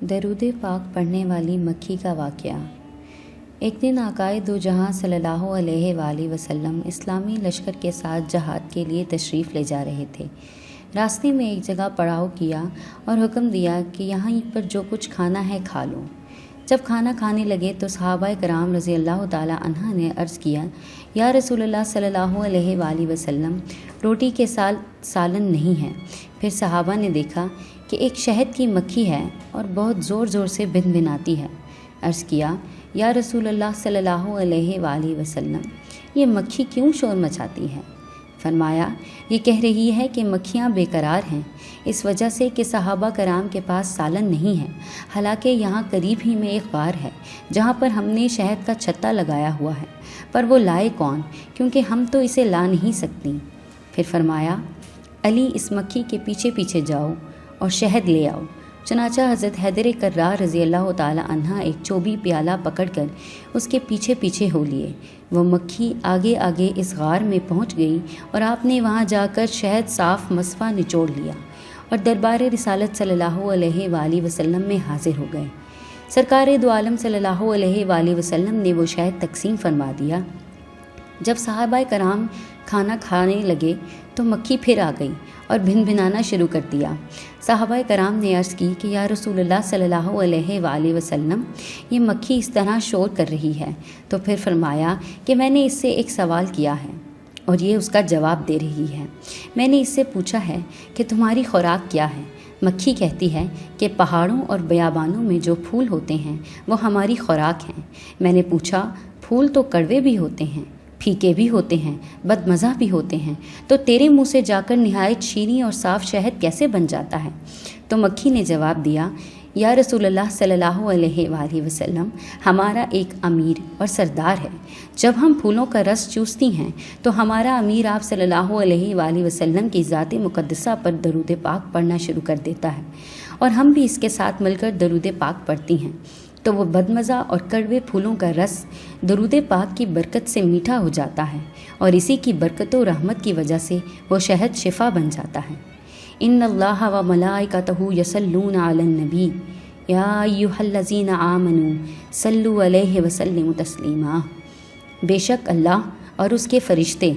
درود پاک پڑھنے والی مکھی کا واقعہ۔ ایک دن آقائے دو جہاں صلی اللہ علیہ وآلہ وسلم اسلامی لشکر کے ساتھ جہاد کے لیے تشریف لے جا رہے تھے۔ راستے میں ایک جگہ پڑاؤ کیا اور حکم دیا کہ یہاں پر جو کچھ کھانا ہے کھا لو۔ جب کھانا کھانے لگے تو صحابہ کرام رضی اللہ تعالی عنہ نے عرض کیا، یا رسول اللہ صلی اللہ علیہ وآلہ وسلم، روٹی کے ساتھ سالن نہیں ہے۔ پھر صحابہ نے دیکھا کہ ایک شہد کی مکھی ہے اور بہت زور زور سے بھنبھناتی ہے۔ عرض کیا، یا رسول اللہ صلی اللہ علیہ وآلہ وسلم، یہ مکھی کیوں شور مچاتی ہے؟ فرمایا، یہ کہہ رہی ہے کہ مکھیاں بے قرار ہیں، اس وجہ سے کہ صحابہ کرام کے پاس سالن نہیں ہے، حالانکہ یہاں قریب ہی میں ایک غار ہے جہاں پر ہم نے شہد کا چھتا لگایا ہوا ہے، پر وہ لائے کون، کیونکہ ہم تو اسے لا نہیں سکتی۔ پھر فرمایا، علی اس مکھی کے پیچھے پیچھے جاؤ اور شہد لے آؤ۔ چنانچہ حضرت حیدر کرار رضی اللہ تعالی عنہ ایک چوبی پیالہ پکڑ کر اس کے پیچھے پیچھے ہو لیے۔ وہ مکھی آگے آگے اس غار میں پہنچ گئی اور آپ نے وہاں جا کر شہد صاف مصفا نچوڑ لیا اور دربار رسالت صلی اللہ علیہ وآلہ وسلم میں حاضر ہو گئے۔ سرکار دو عالم صلی اللہ علیہ وآلہ وسلم نے وہ شہد تقسیم فرما دیا۔ جب صحابہ کرام کھانا کھانے لگے تو مکھی پھر آ گئی اور بھنبھنانا شروع کر دیا۔ صحابہ کرام نے عرض کی کہ یا رسول اللہ صلی اللہ علیہ وآلہ وسلم، یہ مکھی اس طرح شور کر رہی ہے۔ تو پھر فرمایا کہ میں نے اس سے ایک سوال کیا ہے اور یہ اس کا جواب دے رہی ہے۔ میں نے اس سے پوچھا ہے کہ تمہاری خوراک کیا ہے؟ مکھی کہتی ہے کہ پہاڑوں اور بیابانوں میں جو پھول ہوتے ہیں وہ ہماری خوراک ہیں۔ میں نے پوچھا، پھول تو کڑوے بھی ہوتے ہیں، پھیکے بھی ہوتے ہیں، بدمزہ بھی ہوتے ہیں، تو تیرے منہ سے جا کر نہایت شیریں اور صاف شہد کیسے بن جاتا ہے؟ تو مکھی نے جواب دیا، یا رسول اللہ صلی اللہ علیہ وآلہ وسلم، ہمارا ایک امیر اور سردار ہے۔ جب ہم پھولوں کا رس چوستی ہیں تو ہمارا امیر آپ صلی اللہ علیہ وآلہ وسلم کی ذات مقدسہ پر درود پاک پڑھنا شروع کر دیتا ہے اور ہم بھی اس کے ساتھ مل کر درود پاک پڑھتی ہیں، تو وہ بدمزہ اور کڑوے پھولوں کا رس درود پاک کی برکت سے میٹھا ہو جاتا ہے اور اسی کی برکت و رحمت کی وجہ سے وہ شہد شفا بن جاتا ہے۔ ان اللہ و ملائکتہ یصلون علی النبی یا ایھا الذین آمنوا صلوا علیہ وسلموا تسلیما۔ بے شک اللہ اور اس کے فرشتے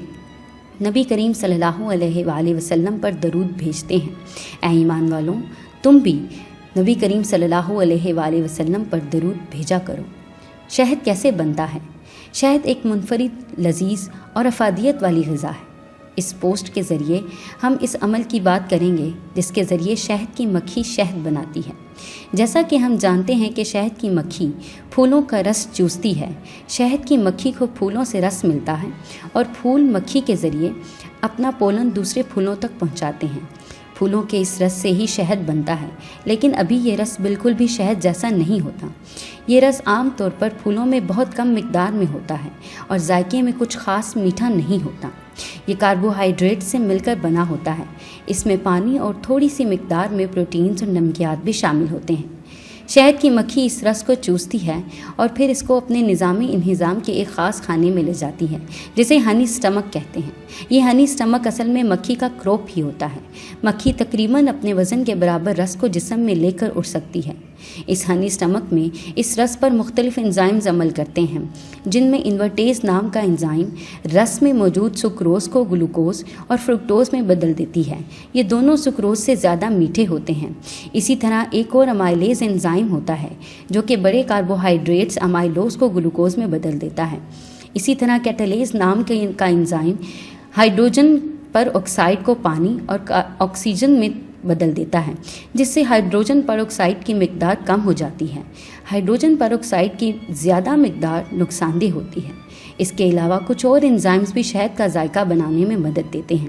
نبی کریم صلی اللہ علیہ وآلہ وسلم پر درود بھیجتے ہیں۔ اے ایمان والوں، تم بھی نبی کریم صلی اللہ علیہ وآلہ وسلم پر درود بھیجا کرو۔ شہد کیسے بنتا ہے؟ شہد ایک منفرد، لذیذ اور افادیت والی غذا ہے۔ اس پوسٹ کے ذریعے ہم اس عمل کی بات کریں گے جس کے ذریعے شہد کی مکھی شہد بناتی ہے۔ جیسا کہ ہم جانتے ہیں کہ شہد کی مکھی پھولوں کا رس چوستی ہے۔ شہد کی مکھی کو پھولوں سے رس ملتا ہے اور پھول مکھی کے ذریعے اپنا پولن دوسرے پھولوں تک پہنچاتے ہیں۔ پھولوں کے اس رس سے ہی شہد بنتا ہے، لیکن ابھی یہ رس بالکل بھی شہد جیسا نہیں ہوتا۔ یہ رس عام طور پر پھولوں میں بہت کم مقدار میں ہوتا ہے اور ذائقے میں کچھ خاص میٹھا نہیں ہوتا۔ یہ کاربوہائیڈریٹ سے مل کر بنا ہوتا ہے۔ اس میں پانی اور تھوڑی سی مقدار میں پروٹینز اور نمکیات بھی شامل ہوتے ہیں۔ شہد کی مکھی اس رس کو چوستی ہے اور پھر اس کو اپنے نظامی انہضام کے ایک خاص خانے میں لے جاتی ہے جسے ہنی سٹمک کہتے ہیں۔ یہ ہنی سٹمک اصل میں مکھی کا کروپ ہی ہوتا ہے۔ مکھی تقریباً اپنے وزن کے برابر رس کو جسم میں لے کر اڑ سکتی ہے۔ اس ہنی سٹمک میں اس رس پر مختلف انزائمز عمل کرتے ہیں، جن میں انورٹیز نام کا انزائم رس میں موجود سکروز کو گلوکوز اور فرکٹوز میں بدل دیتی ہے۔ یہ دونوں سکروز سے زیادہ میٹھے ہوتے ہیں۔ اسی طرح ایک اور امائلیز انزائم ہوتا ہے جو کہ بڑے کاربوہائیڈریٹس امائلوز کو گلوکوز میں بدل دیتا ہے۔ اسی طرح کیٹالیز نام کا انزائم ہائیڈروجن پر آکسائڈ کو پانی اور آکسیجن میں بدل دیتا ہے، جس سے ہائیڈروجن پر آکسائڈ کی مقدار کم ہو جاتی ہے۔ ہائیڈروجن پر آکسائڈ کی زیادہ مقدار نقصان دہ ہوتی ہے۔ اس کے علاوہ کچھ اور انزائمز بھی شہد کا ذائقہ بنانے میں مدد دیتے ہیں۔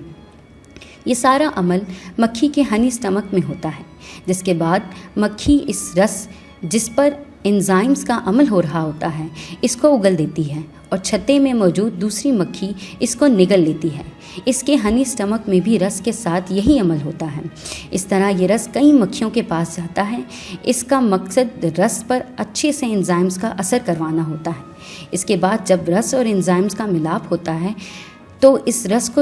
یہ سارا عمل مکھی کے ہنی سٹمک میں ہوتا ہے، جس کے بعد مکھی اس رس جس پر انزائمز کا عمل ہو رہا ہوتا ہے اس کو اگل دیتی ہے اور چھتے میں موجود دوسری مکھی اس کو نگل لیتی ہے۔ اس کے ہنی سٹمک میں بھی رس کے ساتھ یہی عمل ہوتا ہے۔ اس طرح یہ رس کئی مکھیوں کے پاس جاتا ہے۔ اس کا مقصد رس پر اچھے سے انزائمز کا اثر کروانا ہوتا ہے۔ اس کے بعد جب رس اور انزائمز کا ملاپ ہوتا ہے تو اس رس کو